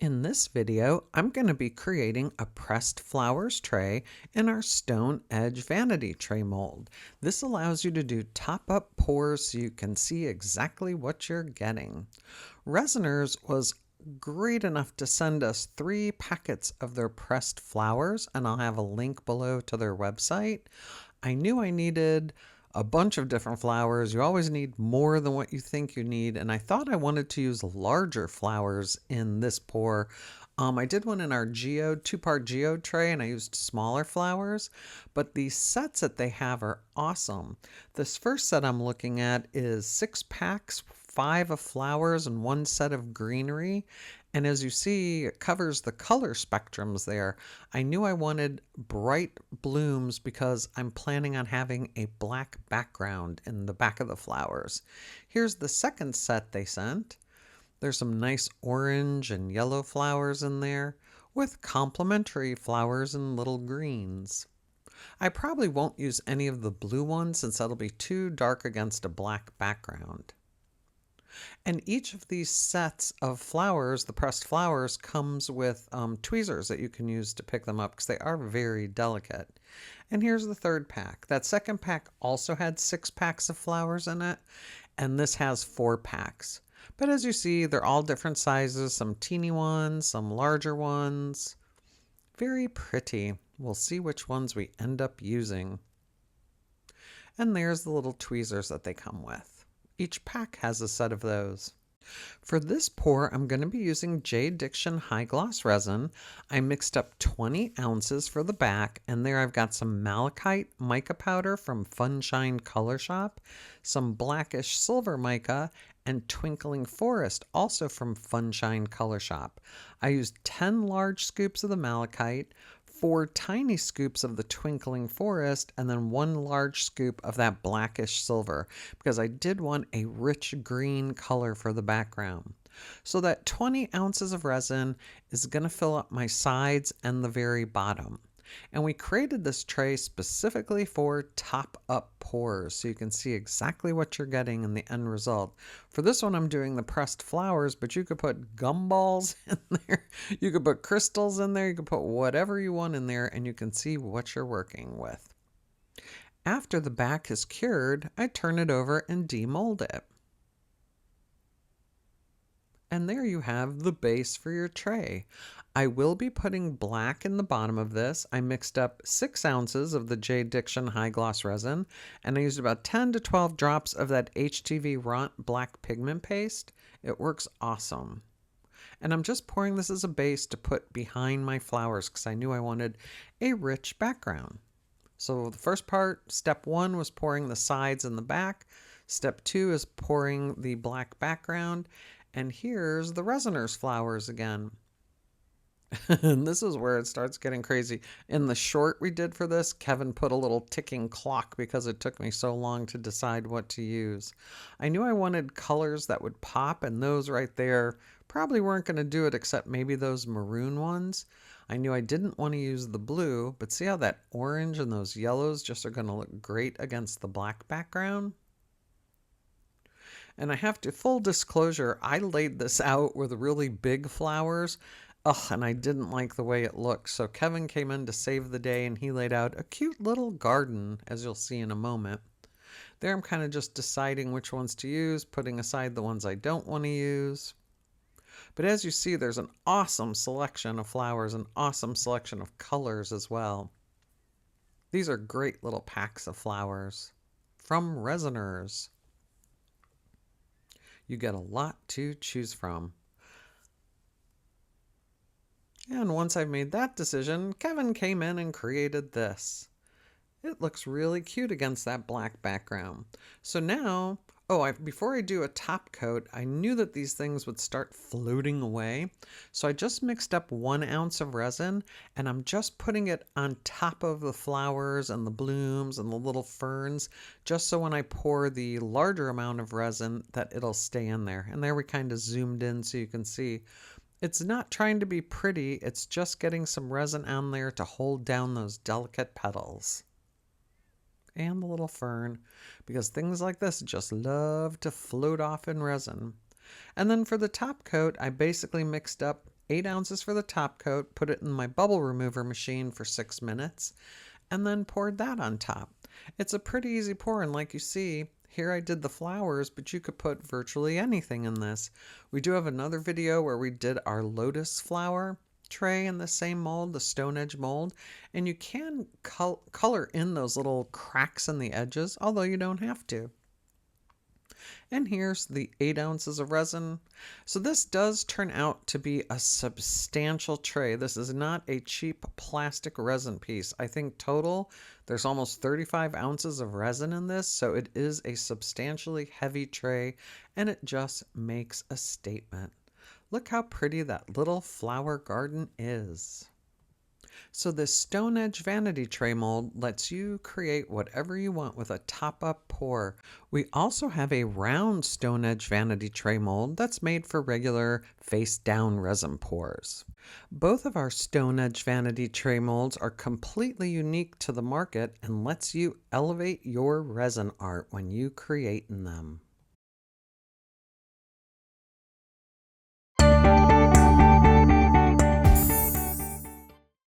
In this video, I'm going to be creating a pressed flowers tray in our stone edge vanity tray mold. This allows you to do top-up pours so you can see exactly what you're getting. Resiners was great enough to send us 3 packets of their pressed flowers, and I'll have a link below to their website. I knew I needed a bunch of different flowers. You always need more than what you think you need, and I thought I wanted to use larger flowers in this pour. I did one in our geode, 2-part geode tray, and I used smaller flowers, but the sets that they have are awesome. This first set I'm looking at is 6 packs, 5 of flowers and 1 set of greenery. And as you see, it covers the color spectrums there. I knew I wanted bright blooms because I'm planning on having a black background in the back of the flowers. Here's the second set they sent. There's some nice orange and yellow flowers in there with complementary flowers and little greens. I probably won't use any of the blue ones since that'll be too dark against a black background. And each of these sets of flowers, the pressed flowers, comes with tweezers that you can use to pick them up because they are very delicate. And here's the third pack. That second pack also had 6 packs of flowers in it, and this has 4 packs. But as you see, they're all different sizes, some teeny ones, some larger ones. Very pretty. We'll see which ones we end up using. And there's the little tweezers that they come with. Each pack has a set of those. For this pour, I'm going to be using J. Diction High Gloss Resin. I mixed up 20 ounces for the back, and there I've got some malachite mica powder from Funshine Color Shop, some blackish silver mica, and Twinkling Forest, also from Funshine Color Shop. I used 10 large scoops of the malachite, 4 tiny scoops of the Twinkling Forest, and then 1 large scoop of that blackish silver because I did want a rich green color for the background. So that 20 ounces of resin is going to fill up my sides and the very bottom. And we created this tray specifically for top-up pours so you can see exactly what you're getting in the end result. For this one, I'm doing the pressed flowers, but you could put gumballs in there. You could put crystals in there. You could put whatever you want in there, and you can see what you're working with. After the back is cured, I turn it over and demold it. And there you have the base for your tray. I will be putting black in the bottom of this. I mixed up 6 ounces of the J. Diction High Gloss Resin, and I used about 10 to 12 drops of that HTVRont black pigment paste. It works awesome. And I'm just pouring this as a base to put behind my flowers because I knew I wanted a rich background. So the first part, step 1, was pouring the sides and the back. Step 2 is pouring the black background. And here's the Resiners flowers again. And this is where it starts getting crazy. In the short we did for this, Kevin put a little ticking clock because it took me so long to decide what to use. I knew I wanted colors that would pop, and those right there probably weren't going to do it except maybe those maroon ones. I knew I didn't want to use the blue, but see how that orange and those yellows just are going to look great against the black background? And I have to, full disclosure, I laid this out with really big flowers. Ugh, and I didn't like the way it looked. So Kevin came in to save the day and he laid out a cute little garden, as you'll see in a moment. There I'm kind of just deciding which ones to use, putting aside the ones I don't want to use. But as you see, there's an awesome selection of flowers, an awesome selection of colors as well. These are great little packs of flowers from Resiners. You get a lot to choose from. And once I've made that decision, Kevin came in and created this. It looks really cute against that black background. So now, before I do a top coat, I knew that these things would start floating away. So I just mixed up 1 ounce of resin, and I'm just putting it on top of the flowers and the blooms and the little ferns, just so when I pour the larger amount of resin that it'll stay in there. And there we kind of zoomed in so you can see. It's not trying to be pretty, it's just getting some resin on there to hold down those delicate petals. And the little fern, because things like this just love to float off in resin. And then for the top coat, I basically mixed up 8 ounces for the top coat, put it in my bubble remover machine for 6 minutes, and then poured that on top. It's a pretty easy pour, and like you see, here I did the flowers, but you could put virtually anything in this. We do have another video where we did our lotus flower tray in the same mold, the stone edge mold, and you can color in those little cracks in the edges, although you don't have to. And here's the 8 ounces of resin. So this does turn out to be a substantial tray. This is not a cheap plastic resin piece. I think total there's almost 35 ounces of resin in this, so it is a substantially heavy tray, and it just makes a statement. Look how pretty that little flower garden is. So this stone edge vanity tray mold lets you create whatever you want with a top-up pour. We also have a round stone edge vanity tray mold that's made for regular face-down resin pours. Both of our stone edge vanity tray molds are completely unique to the market and lets you elevate your resin art when you create in them.